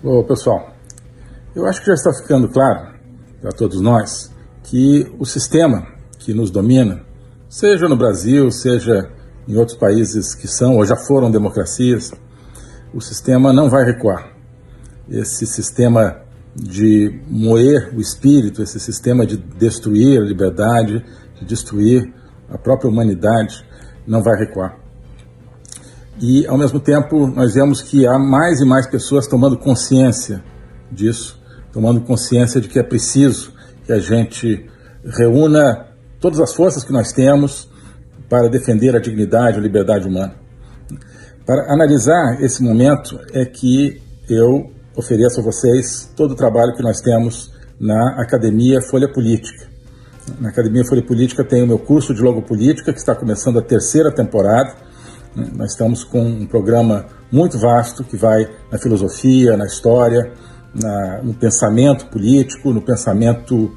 Ô, pessoal, eu acho que já está ficando claro para todos nós que o sistema que nos domina, seja no Brasil, seja em outros países que são ou já foram democracias, o sistema não vai recuar. Esse sistema de moer o espírito, esse sistema de destruir a liberdade, de destruir a própria humanidade, não vai recuar. E, ao mesmo tempo, nós vemos que há mais e mais pessoas tomando consciência disso, tomando consciência de que é preciso que a gente reúna todas as forças que nós temos para defender a dignidade, a liberdade humana. Para analisar esse momento é que eu ofereço a vocês todo o trabalho que nós temos na Academia Folha Política. Na Academia Folha Política tem o meu curso de Logopolítica, que está começando a 3ª temporada. Nós estamos com um programa muito vasto que vai na filosofia, na história, no pensamento político, no pensamento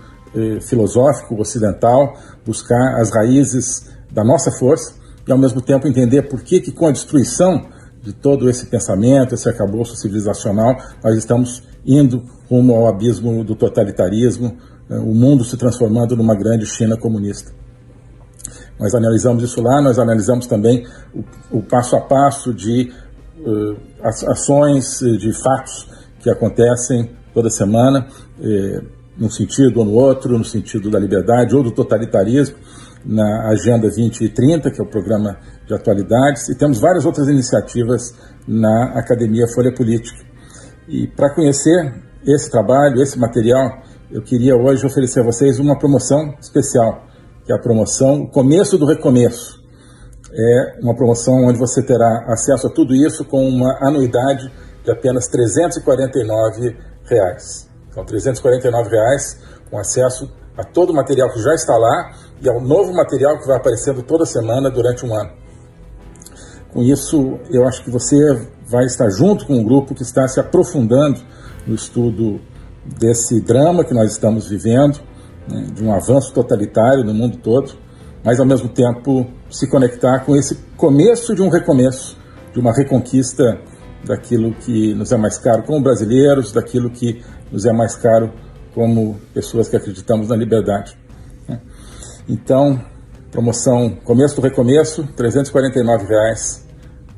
filosófico ocidental, buscar as raízes da nossa força e, ao mesmo tempo, entender por que com a destruição de todo esse pensamento, esse arcabouço civilizacional, nós estamos indo rumo ao abismo do totalitarismo, o mundo se transformando numa grande China comunista. Nós analisamos isso lá, nós analisamos também o passo a passo de ações, de fatos que acontecem toda semana, num sentido ou no outro, no sentido da liberdade ou do totalitarismo, na Agenda 2030, que é o programa de atualidades, e temos várias outras iniciativas na Academia Folha Política. E para conhecer esse trabalho, esse material, eu queria hoje oferecer a vocês uma promoção especial, que é a promoção O Começo do Recomeço. É uma promoção onde você terá acesso a tudo isso com uma anuidade de apenas R$ 349. Então, R$ 349 com acesso a todo o material que já está lá e ao novo material que vai aparecendo toda semana durante um ano. Com isso, eu acho que você vai estar junto com um grupo que está se aprofundando no estudo desse drama que nós estamos vivendo, né, de um avanço totalitário no mundo todo, mas ao mesmo tempo se conectar com esse começo de um recomeço, de uma reconquista daquilo que nos é mais caro como brasileiros, daquilo que nos é mais caro como pessoas que acreditamos na liberdade. Então, promoção Começo do Recomeço, R$ 349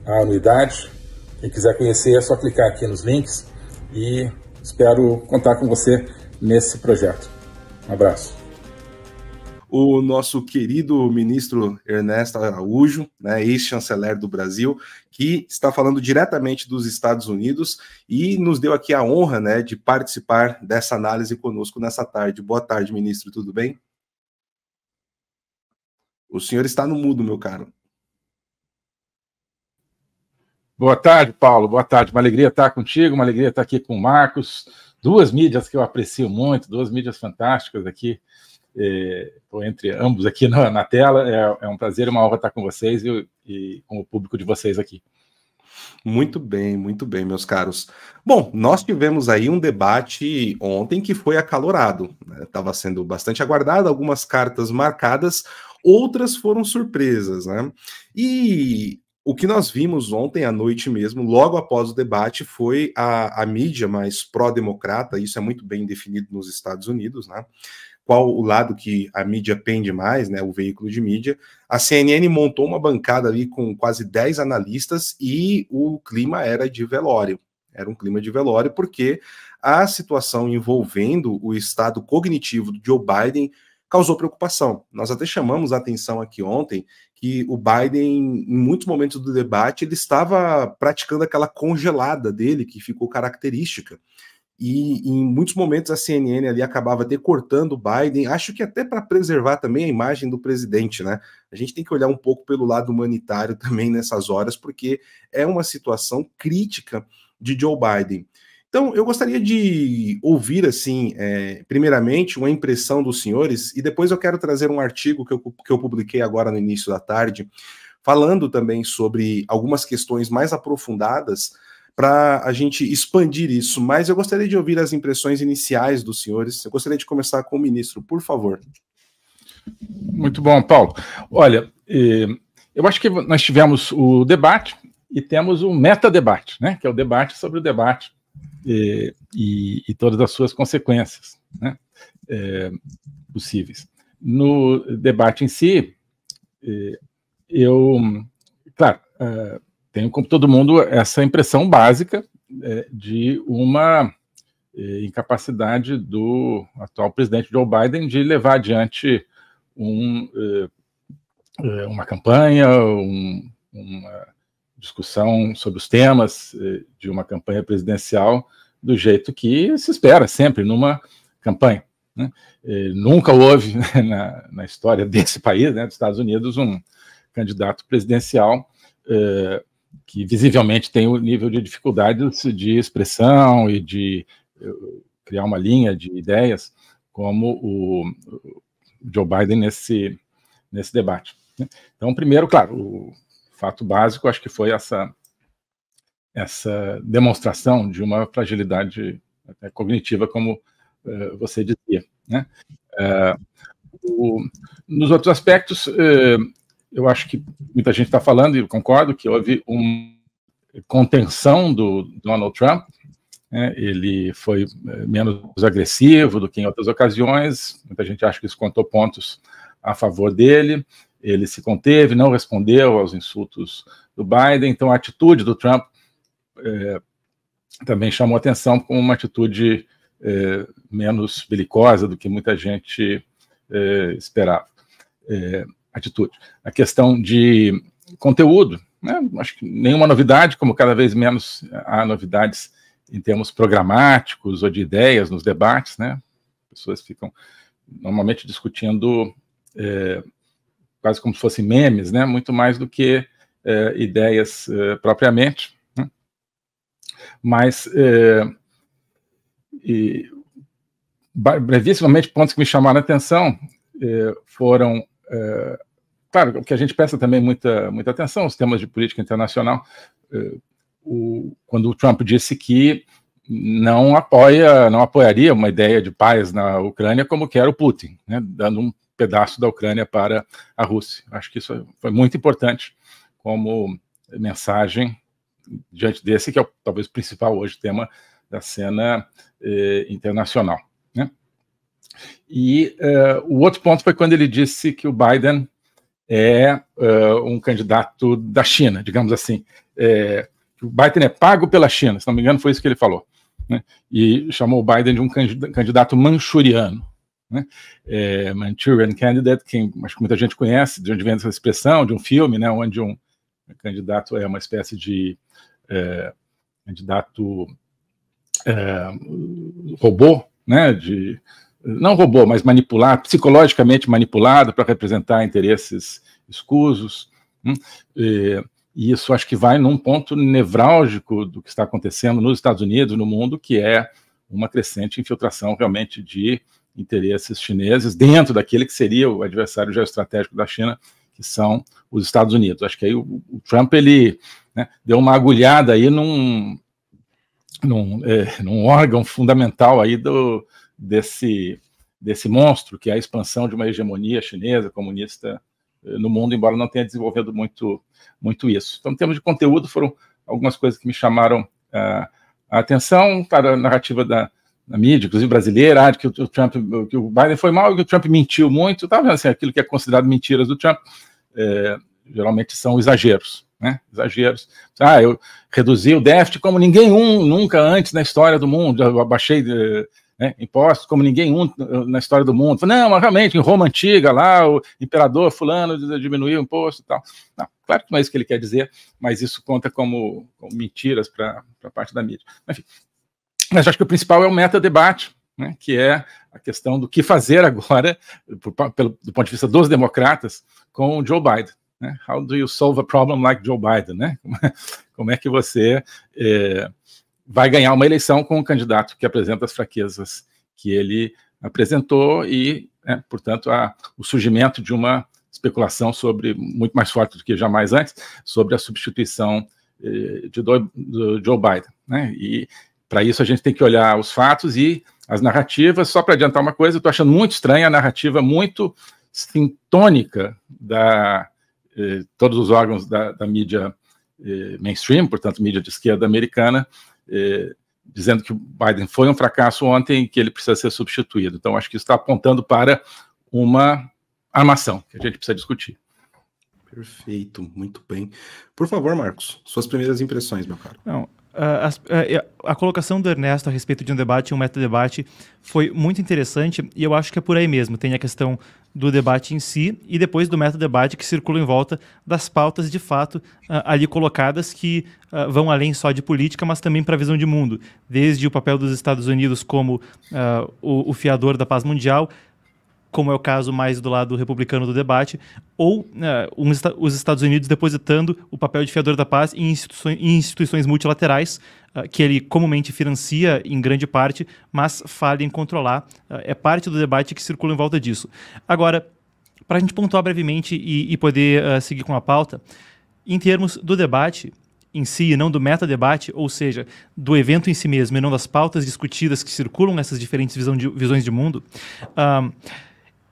a anuidade. Quem quiser conhecer é só clicar aqui nos links e espero contar com você nesse projeto. Um abraço. O nosso querido ministro Ernesto Araújo, né, ex-chanceler do Brasil, que está falando diretamente dos Estados Unidos e nos deu aqui a honra, né, de participar dessa análise conosco nessa tarde. Boa tarde, ministro, tudo bem? O senhor está no mudo, meu caro. Boa tarde, Paulo. Boa tarde. Uma alegria estar contigo, uma alegria estar aqui com o Marcos. Duas mídias que eu aprecio muito, duas mídias fantásticas aqui. Estou entre ambos aqui na tela. É um prazer e uma honra estar com vocês e com o público de vocês aqui. Muito bem, meus caros. Bom, nós tivemos aí um debate ontem que foi acalorado, né? Estava sendo bastante aguardado, algumas cartas marcadas, outras foram surpresas, né? E o que nós vimos ontem à noite mesmo, logo após o debate, foi a mídia mais pró-democrata, isso é muito bem definido nos Estados Unidos, né? Qual o lado que a mídia pende mais, né, o veículo de mídia. A CNN montou uma bancada ali com quase 10 analistas e o clima era de velório. Era um clima de velório porque a situação envolvendo o estado cognitivo do Joe Biden causou preocupação. Nós até chamamos a atenção aqui ontem que o Biden, em muitos momentos do debate, ele estava praticando aquela congelada dele, que ficou característica. E em muitos momentos a CNN ali acabava decortando o Biden, acho que até para preservar também a imagem do presidente, né? A gente tem que olhar um pouco pelo lado humanitário também nessas horas, porque é uma situação crítica de Joe Biden. Então, eu gostaria de ouvir, assim, primeiramente, uma impressão dos senhores, e depois eu quero trazer um artigo que eu publiquei agora no início da tarde, falando também sobre algumas questões mais aprofundadas, para a gente expandir isso, mas eu gostaria de ouvir as impressões iniciais dos senhores. Eu gostaria de começar com o ministro, por favor. Muito bom, Paulo. Olha, eu acho que nós tivemos o debate e temos o metadebate, né, que é o debate sobre o debate. e todas as suas consequências, né, possíveis. No debate em si, eu, claro, tenho, como todo mundo, essa impressão básica de uma incapacidade do atual presidente Joe Biden de levar adiante uma campanha, uma discussão sobre os temas de uma campanha presidencial do jeito que se espera sempre numa campanha, né? Nunca houve, né, na história desse país, né, dos Estados Unidos, um candidato presidencial que visivelmente tem o nível de dificuldades de expressão e de criar uma linha de ideias como o Joe Biden nesse debate. Então, primeiro, claro, o fato básico, acho que foi essa demonstração de uma fragilidade cognitiva, como você dizia, né? Nos outros aspectos, eu acho que muita gente está falando, e eu concordo, que houve uma contenção do Donald Trump, né? Ele foi menos agressivo do que em outras ocasiões, muita gente acha que isso contou pontos a favor dele, ele se conteve, não respondeu aos insultos do Biden, então a atitude do Trump também chamou atenção como uma atitude menos belicosa do que muita gente esperava. Atitude. A questão de conteúdo, né? Acho que nenhuma novidade, como cada vez menos há novidades em termos programáticos ou de ideias nos debates, né? Pessoas ficam normalmente discutindo quase como se fossem memes, né? Muito mais do que ideias propriamente, né? Mas brevissimamente, pontos que me chamaram a atenção foram, claro, o que a gente presta também muita atenção, os temas de política internacional, quando o Trump disse que não apoiaria uma ideia de paz na Ucrânia como quer o Putin, né, dando um pedaço da Ucrânia para a Rússia. Acho que isso foi muito importante como mensagem diante desse, que é talvez o principal hoje tema da cena internacional, né? E o outro ponto foi quando ele disse que o Biden é um candidato da China, digamos assim. O Biden é pago pela China, se não me engano foi isso que ele falou, né? E chamou o Biden de um candidato manchuriano, né? Manchurian Candidate, que acho que muita gente conhece, de onde vem essa expressão, de um filme, né, onde um candidato é uma espécie de candidato robô, né, não robô, mas manipulado, psicologicamente manipulado para representar interesses escusos, e isso acho que vai num ponto nevrálgico do que está acontecendo nos Estados Unidos, no mundo, que é uma crescente infiltração realmente de interesses chineses dentro daquele que seria o adversário geoestratégico da China, que são os Estados Unidos. Acho que aí o Trump, ele, né, deu uma agulhada aí num órgão fundamental aí desse monstro, que é a expansão de uma hegemonia chinesa, comunista no mundo, embora não tenha desenvolvido muito isso. Então, em termos de conteúdo, foram algumas coisas que me chamaram a atenção. Claro, a narrativa da mídia, inclusive brasileira, que o Biden foi mal e que o Trump mentiu muito. Tá vendo, assim, aquilo que é considerado mentiras do Trump, geralmente são exageros, né? Exageros. Eu reduzi o déficit como ninguém nunca antes na história do mundo, eu abaixei impostos como ninguém na história do mundo. Não, mas realmente, em Roma Antiga, lá, o imperador fulano diminuiu o imposto e tal. Não, claro que não é isso que ele quer dizer, mas isso conta como mentiras para a parte da mídia. Enfim, mas acho que o principal é o metadebate, né, que é a questão do que fazer agora, do ponto de vista dos democratas, com o Joe Biden, né? How do you solve a problem like Joe Biden, né? Como é que você vai ganhar uma eleição com um candidato que apresenta as fraquezas que ele apresentou e, portanto, o surgimento de uma especulação muito mais forte do que jamais antes, sobre a substituição do Joe Biden, né? E para isso a gente tem que olhar os fatos e as narrativas. Só para adiantar uma coisa, eu estou achando muito estranha a narrativa muito sintônica todos os órgãos da mídia mainstream, portanto, mídia de esquerda americana, dizendo que o Biden foi um fracasso ontem e que ele precisa ser substituído. Então, acho que isso está apontando para uma armação que a gente precisa discutir. Perfeito, muito bem. Por favor, Marcos, suas primeiras impressões, meu caro. Não, a colocação do Ernesto a respeito de um debate, um metadebate, foi muito interessante e eu acho que é por aí mesmo. Tem a questão do debate em si e depois do metadebate que circula em volta das pautas de fato ali colocadas que vão além só de política, mas também para a visão de mundo. Desde o papel dos Estados Unidos como o fiador da paz mundial, como é o caso mais do lado republicano do debate, ou os Estados Unidos depositando o papel de fiador da paz em instituições multilaterais, que ele comumente financia em grande parte, mas falha em controlar. É parte do debate que circula em volta disso. Agora, para a gente pontuar brevemente e poder seguir com a pauta, em termos do debate em si, e não do metadebate, ou seja, do evento em si mesmo, e não das pautas discutidas que circulam nessas diferentes visões de mundo,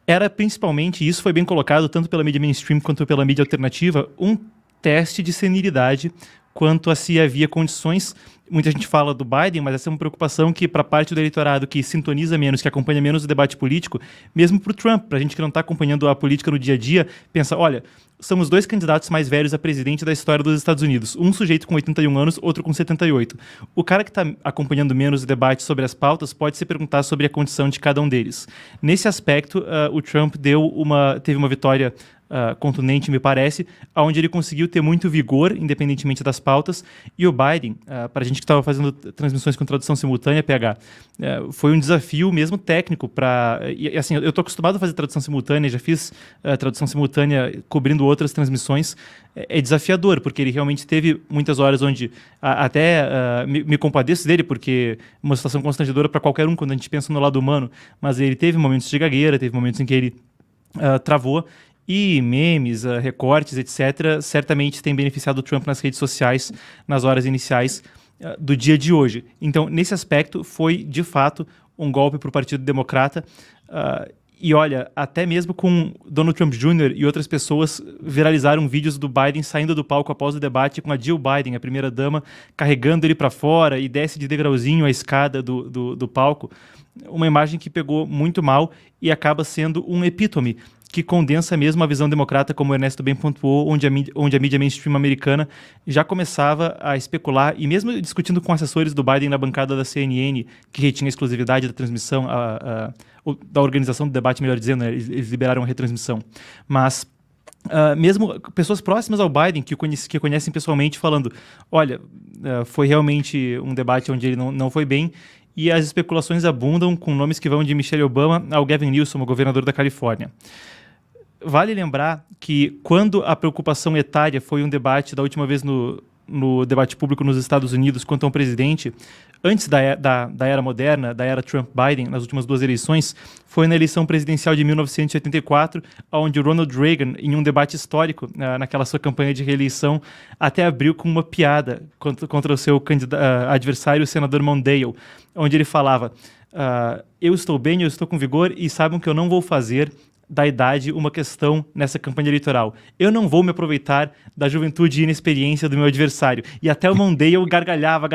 era principalmente, e isso foi bem colocado tanto pela mídia mainstream quanto pela mídia alternativa, um teste de senilidade quanto a se havia condições. Muita gente fala do Biden, mas essa é uma preocupação que, para parte do eleitorado que sintoniza menos, que acompanha menos o debate político, mesmo para o Trump, para a gente que não está acompanhando a política no dia a dia, pensa, olha, são os dois candidatos mais velhos a presidente da história dos Estados Unidos. Um sujeito com 81 anos, outro com 78. O cara que está acompanhando menos o debate sobre as pautas pode se perguntar sobre a condição de cada um deles. Nesse aspecto, o Trump teve uma vitória contundente, me parece, onde ele conseguiu ter muito vigor, independentemente das pautas, e o Biden, para a gente que estava fazendo transmissões com tradução simultânea, PH, foi um desafio mesmo técnico e assim, eu estou acostumado a fazer tradução simultânea, já fiz tradução simultânea cobrindo outras transmissões, é desafiador, porque ele realmente teve muitas horas onde me compadeço dele, porque é uma situação constrangedora para qualquer um quando a gente pensa no lado humano, mas ele teve momentos de gagueira, teve momentos em que ele travou, e memes, recortes, etc., certamente tem beneficiado o Trump nas redes sociais nas horas iniciais do dia de hoje. Então, nesse aspecto, foi, de fato, um golpe para o Partido Democrata. E olha, até mesmo com Donald Trump Jr. e outras pessoas viralizaram vídeos do Biden saindo do palco após o debate com a Jill Biden, a primeira-dama, carregando ele para fora e desce de degrauzinho a escada do palco. Uma imagem que pegou muito mal e acaba sendo um epítome que condensa mesmo a visão democrata, como o Ernesto bem pontuou, onde a mídia mainstream americana já começava a especular, e mesmo discutindo com assessores do Biden na bancada da CNN, que retinha a exclusividade da transmissão, da organização do debate, melhor dizendo, né? Eles liberaram a retransmissão. Mas mesmo pessoas próximas ao Biden, que conhecem pessoalmente, falando, olha, foi realmente um debate onde ele não foi bem, e as especulações abundam com nomes que vão de Michelle Obama ao Gavin Newsom, o governador da Califórnia. Vale lembrar que quando a preocupação etária foi um debate da última vez no debate público nos Estados Unidos quanto a um presidente, antes da era moderna, da era Trump-Biden, nas últimas duas eleições, foi na eleição presidencial de 1984, onde Ronald Reagan, em um debate histórico, naquela sua campanha de reeleição, até abriu com uma piada contra o seu adversário, o senador Mondale, onde ele falava, eu estou bem, eu estou com vigor e saibam que eu não vou fazer da idade uma questão nessa campanha eleitoral. Eu não vou me aproveitar da juventude e inexperiência do meu adversário. E até o Mondale gargalhava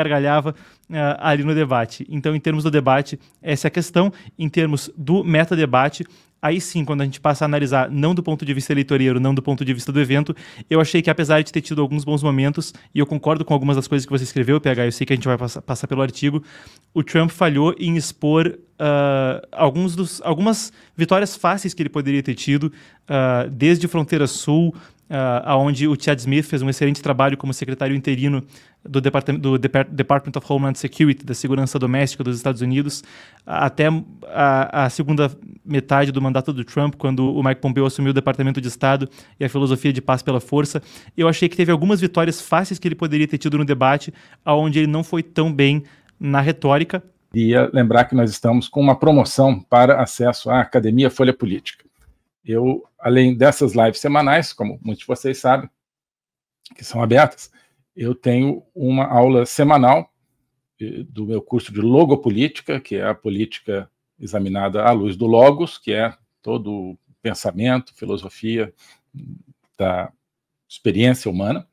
ali no debate. Então, em termos do debate, essa é a questão. Em termos do metadebate, aí sim, quando a gente passa a analisar não do ponto de vista eleitoreiro, não do ponto de vista do evento, eu achei que apesar de ter tido alguns bons momentos, e eu concordo com algumas das coisas que você escreveu, PH, eu sei que a gente vai passar pelo artigo, o Trump falhou em expor algumas vitórias fáceis que ele poderia ter tido, desde Fronteira Sul, onde o Chad Smith fez um excelente trabalho como secretário interino do Department of Homeland Security, da Segurança Doméstica dos Estados Unidos, até a segunda metade do mandato do Trump, quando o Mike Pompeo assumiu o Departamento de Estado e a filosofia de paz pela força. Eu achei que teve algumas vitórias fáceis que ele poderia ter tido no debate, onde ele não foi tão bem na retórica. E lembrar que nós estamos com uma promoção para acesso à Academia Folha Política. Eu, além dessas lives semanais, como muitos de vocês sabem, que são abertas, eu tenho uma aula semanal do meu curso de Logopolítica, que é a política examinada à luz do Logos, que é todo o pensamento, filosofia da experiência humana.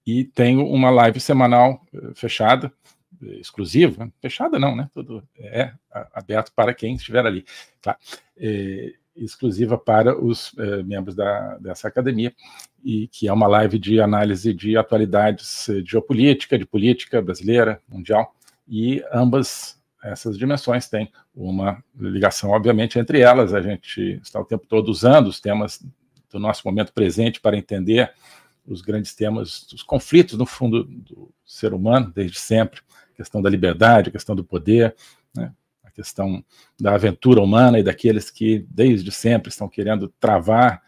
E tenho uma live semanal fechada exclusiva, fechada não, né? Tudo é aberto para quem estiver ali, claro. Exclusiva para os membros dessa academia, e que é uma live de análise de atualidades de geopolítica, de política brasileira, mundial, e ambas essas dimensões têm uma ligação, obviamente, entre elas. A gente está o tempo todo usando os temas do nosso momento presente para entender os grandes temas, os conflitos, no fundo, do ser humano, desde sempre, a questão da liberdade, a questão do poder, né? A questão da aventura humana e daqueles que, desde sempre, estão querendo travar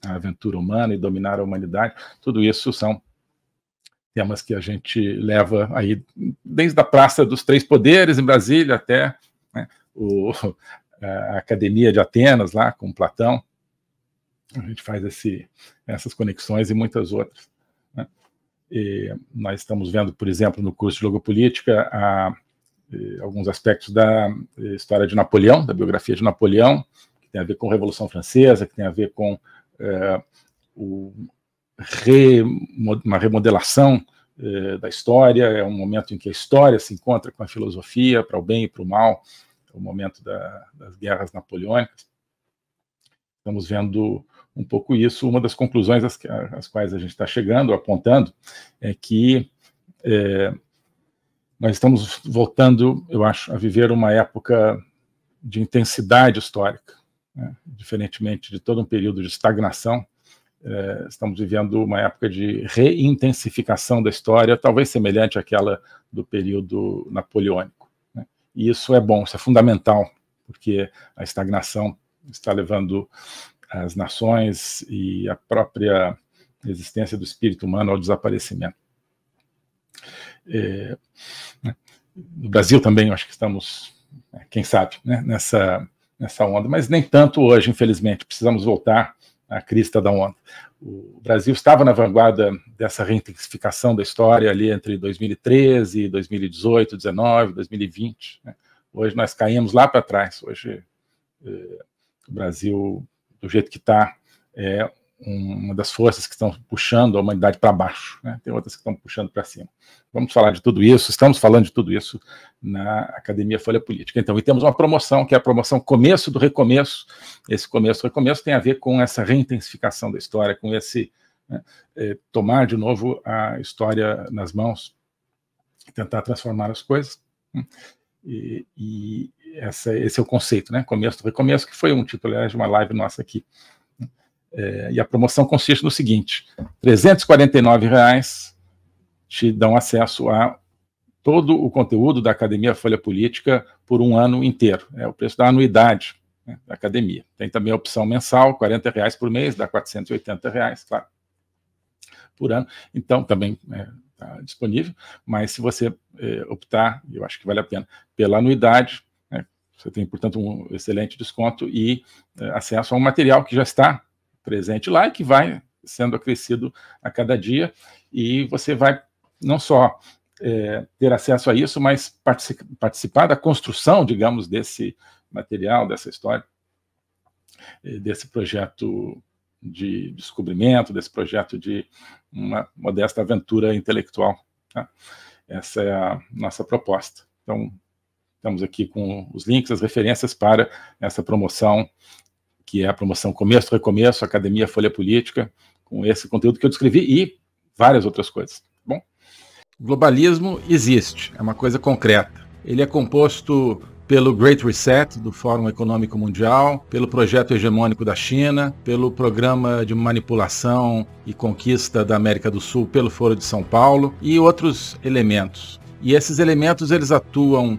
a aventura humana e dominar a humanidade. Tudo isso são temas que a gente leva aí desde a Praça dos Três Poderes, em Brasília, até, né, a Academia de Atenas, lá com Platão. A gente faz essas conexões e muitas outras, né? E nós estamos vendo, por exemplo, no curso de Logopolítica, alguns aspectos da história de Napoleão, da biografia de Napoleão, que tem a ver com a Revolução Francesa, que tem a ver com uma remodelação da história. É um momento em que a história se encontra com a filosofia, para o bem e para o mal, é o momento das guerras napoleônicas. Estamos vendo um pouco isso. Uma das conclusões às quais a gente está chegando, apontando, é que nós estamos voltando, eu acho, a viver uma época de intensidade histórica, né? Diferentemente de todo um período de estagnação, estamos vivendo uma época de reintensificação da história, talvez semelhante àquela do período napoleônico, né? E isso é bom, isso é fundamental, porque a estagnação está levando as nações e a própria existência do espírito humano ao desaparecimento. No Brasil também, eu acho que estamos, quem sabe, né, nessa onda, mas nem tanto hoje, infelizmente. Precisamos voltar à crista da onda. O Brasil estava na vanguarda dessa reintensificação da história ali entre 2013, 2018, 2019, 2020. Né? Hoje nós caímos lá para trás. Hoje o Brasil, do jeito que está, é uma das forças que estão puxando a humanidade para baixo, né? Tem outras que estão puxando para cima. Vamos falar de tudo isso, estamos falando de tudo isso na Academia Folha Política. Então, e temos uma promoção, que é a promoção Começo do Recomeço. Esse começo do recomeço tem a ver com essa reintensificação da história, com esse, né, tomar de novo a história nas mãos, tentar transformar as coisas. E esse é o conceito, né? Começo do Recomeço, que foi um título, aliás, de uma live nossa aqui. E a promoção consiste no seguinte: R$ 349 te dão acesso a todo o conteúdo da Academia Folha Política por um ano inteiro. É o preço da anuidade, né, da academia. Tem também a opção mensal, R$ 40 por mês, dá R$ 480, claro, por ano. Então, também está disponível, mas se você optar, eu acho que vale a pena, pela anuidade, né, você tem, portanto, um excelente desconto e acesso a um material que já está presente lá e que vai sendo acrescido a cada dia, e você vai não só ter acesso a isso, mas participar da construção, digamos, desse material, dessa história, desse projeto de descobrimento, desse projeto de uma modesta aventura intelectual, tá? Essa é a nossa proposta. Então, estamos aqui com os links, as referências para essa promoção, que é a promoção Começo do Recomeço, Academia Folha Política, com esse conteúdo que eu descrevi e várias outras coisas. Bom, o globalismo existe, é uma coisa concreta. Ele é composto pelo Great Reset, do Fórum Econômico Mundial, pelo projeto hegemônico da China, pelo programa de manipulação e conquista da América do Sul pelo Foro de São Paulo e outros elementos. E esses elementos, eles atuam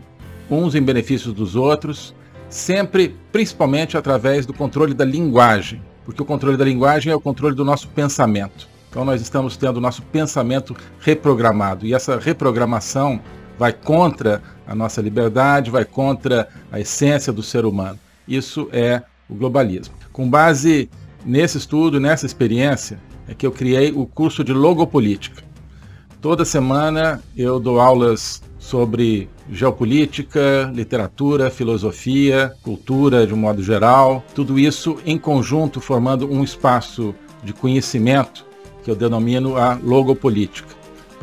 uns em benefício dos outros, sempre, principalmente, através do controle da linguagem, porque o controle da linguagem é o controle do nosso pensamento. Então nós estamos tendo o nosso pensamento reprogramado, e essa reprogramação vai contra a nossa liberdade, vai contra a essência do ser humano. Isso é o globalismo. Com base nesse estudo, nessa experiência, é que eu criei o curso de Logopolítica. Toda semana eu dou aulas sobre geopolítica, literatura, filosofia, cultura de um modo geral, tudo isso em conjunto formando um espaço de conhecimento que eu denomino a logopolítica,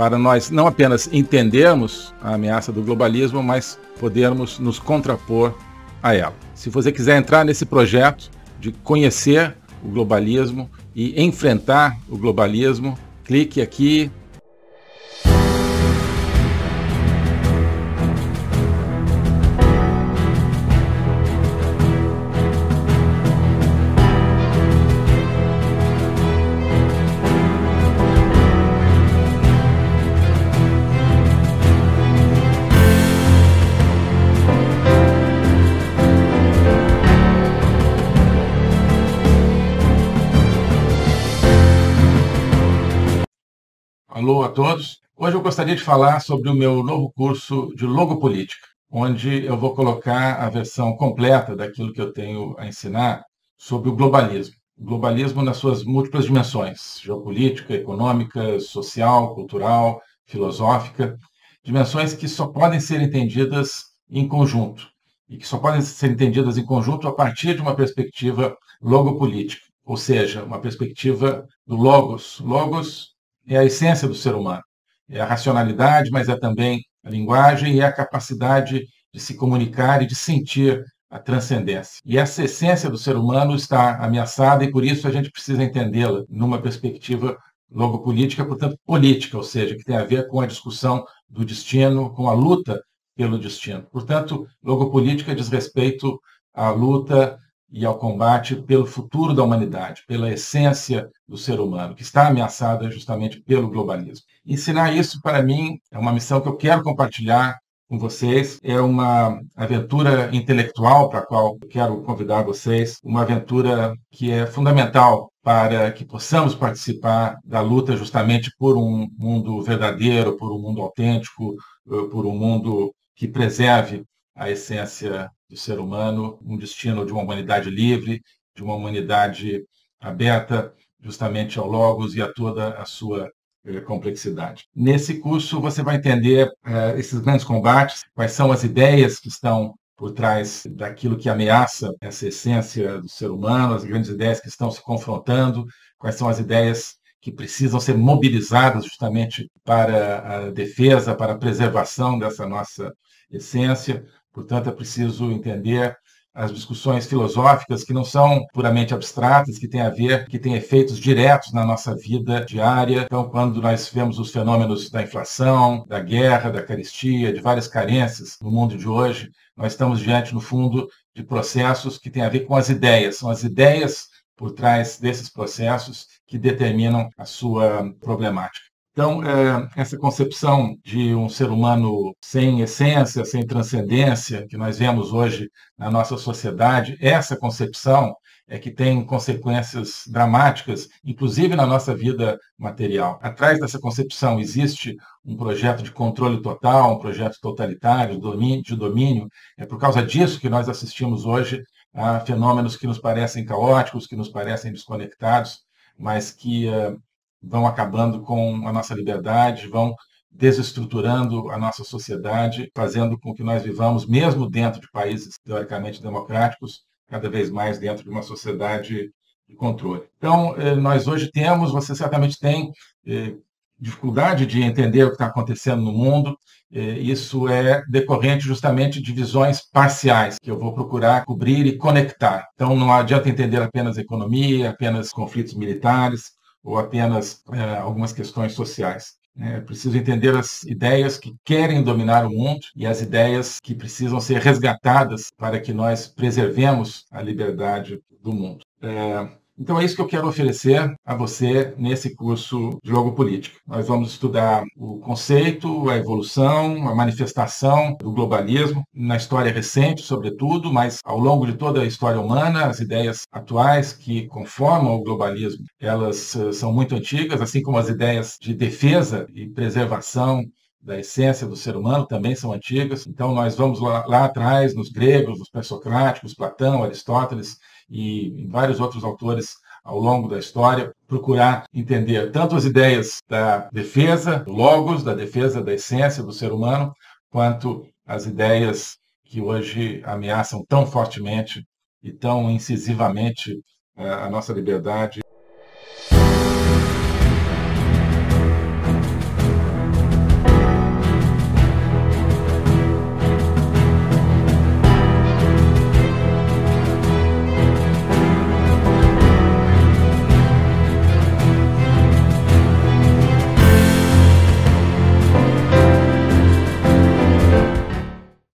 para nós não apenas entendermos a ameaça do globalismo, mas podermos nos contrapor a ela. Se você quiser entrar nesse projeto de conhecer o globalismo e enfrentar o globalismo, clique aqui. Alô a todos. Hoje eu gostaria de falar sobre o meu novo curso de Logopolítica, onde eu vou colocar a versão completa daquilo que eu tenho a ensinar sobre o globalismo. O globalismo nas suas múltiplas dimensões, geopolítica, econômica, social, cultural, filosófica, dimensões que só podem ser entendidas em conjunto, e que só podem ser entendidas em conjunto a partir de uma perspectiva logopolítica, ou seja, uma perspectiva do logos. Logos é a essência do ser humano. É a racionalidade, mas é também a linguagem e a capacidade de se comunicar e de sentir a transcendência. E essa essência do ser humano está ameaçada e, por isso, a gente precisa entendê-la numa perspectiva logopolítica, portanto, política, ou seja, que tem a ver com a discussão do destino, com a luta pelo destino. Portanto, logopolítica diz respeito à luta e ao combate pelo futuro da humanidade, pela essência do ser humano, que está ameaçada justamente pelo globalismo. Ensinar isso, para mim, é uma missão que eu quero compartilhar com vocês. É uma aventura intelectual para a qual eu quero convidar vocês, uma aventura que é fundamental para que possamos participar da luta justamente por um mundo verdadeiro, por um mundo autêntico, por um mundo que preserve a essência do ser humano, um destino de uma humanidade livre, de uma humanidade aberta justamente ao logos e a toda a sua complexidade. Nesse curso você vai entender esses grandes combates, quais são as ideias que estão por trás daquilo que ameaça essa essência do ser humano, as grandes ideias que estão se confrontando, quais são as ideias que precisam ser mobilizadas justamente para a defesa, para a preservação dessa nossa essência. Portanto, é preciso entender as discussões filosóficas que não são puramente abstratas, que têm a ver, que têm efeitos diretos na nossa vida diária. Então, quando nós vemos os fenômenos da inflação, da guerra, da carestia, de várias carências no mundo de hoje, nós estamos diante, no fundo, de processos que têm a ver com as ideias. São as ideias por trás desses processos que determinam a sua problemática. Então, essa concepção de um ser humano sem essência, sem transcendência, que nós vemos hoje na nossa sociedade, essa concepção é que tem consequências dramáticas, inclusive na nossa vida material. Atrás dessa concepção existe um projeto de controle total, um projeto totalitário, de domínio. É por causa disso que nós assistimos hoje a fenômenos que nos parecem caóticos, que nos parecem desconectados, mas que vão acabando com a nossa liberdade, vão desestruturando a nossa sociedade, fazendo com que nós vivamos, mesmo dentro de países teoricamente democráticos, cada vez mais dentro de uma sociedade de controle. Então, nós hoje temos, você certamente tem dificuldade de entender o que está acontecendo no mundo. Isso é decorrente justamente de visões parciais, que eu vou procurar cobrir e conectar. Então, não adianta entender apenas economia, apenas conflitos militares, ou apenas algumas questões sociais. É preciso entender as ideias que querem dominar o mundo e as ideias que precisam ser resgatadas para que nós preservemos a liberdade do mundo. Então é isso que eu quero oferecer a você nesse curso de Logopolítica. Nós vamos estudar o conceito, a evolução, a manifestação do globalismo, na história recente, sobretudo, mas ao longo de toda a história humana, as ideias atuais que conformam o globalismo, elas são muito antigas, assim como as ideias de defesa e preservação da essência do ser humano também são antigas. Então nós vamos lá atrás, nos gregos, nos pré-socráticos, Platão, Aristóteles, e vários outros autores ao longo da história, procurar entender tanto as ideias da defesa do logos, da defesa da essência do ser humano, quanto as ideias que hoje ameaçam tão fortemente e tão incisivamente a nossa liberdade.